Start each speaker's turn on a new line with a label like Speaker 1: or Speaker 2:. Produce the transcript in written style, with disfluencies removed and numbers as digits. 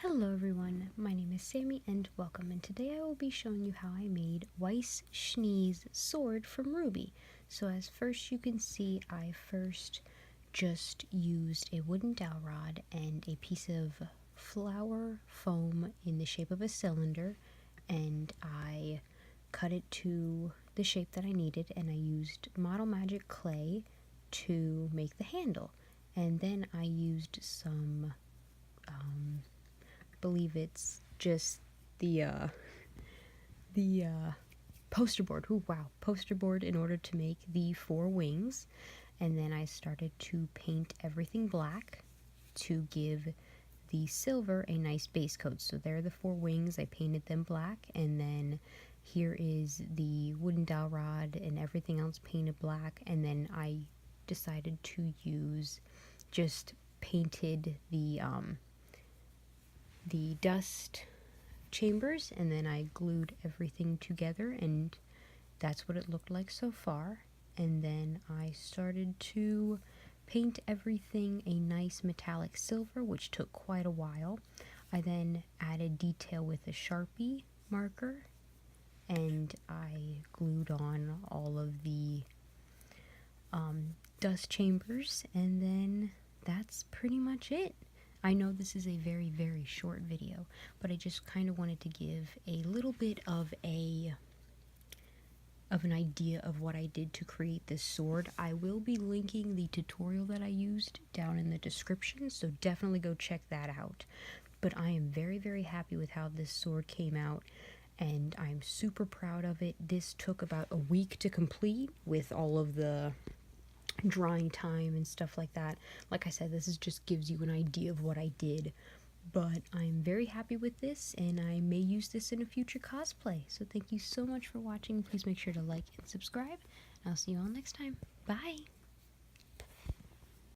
Speaker 1: Hello everyone, my name is Sammy and welcome, and today I will be showing you how I made Weiss Schnee's sword from Ruby. So as first you can see, I first just used a wooden dowel rod and a piece of flour foam in the shape of a cylinder, and I cut it to the shape that I needed, and I used Model Magic clay to make the handle. And then I used some believe it's just the poster board. Ooh, wow, poster board in order to make the 4 wings. And then I started to paint everything black to give the silver a nice base coat. So there are the 4 wings. I painted them black, and then here is the wooden dowel rod and everything else painted black. And then I decided to use just painted the dust chambers, and then I glued everything together, and that's what it looked like so far. And then I started to paint everything a nice metallic silver, which took quite a while. I then added detail with a Sharpie marker, and I glued on all of the dust chambers, and then that's pretty much it. I know this is a very, very short video, but I just kind of wanted to give a little bit of an idea of what I did to create this sword. I will be linking the tutorial that I used down in the description, so definitely go check that out. But I am very, very happy with how this sword came out, and I'm super proud of it. This took about a week to complete with all of the drawing time and stuff like that. Like I said, this just gives you an idea of what I did, but I'm very happy with this, and I may use this in a future cosplay. So thank you so much for watching. Please make sure to like and subscribe, and I'll see you all next time. Bye!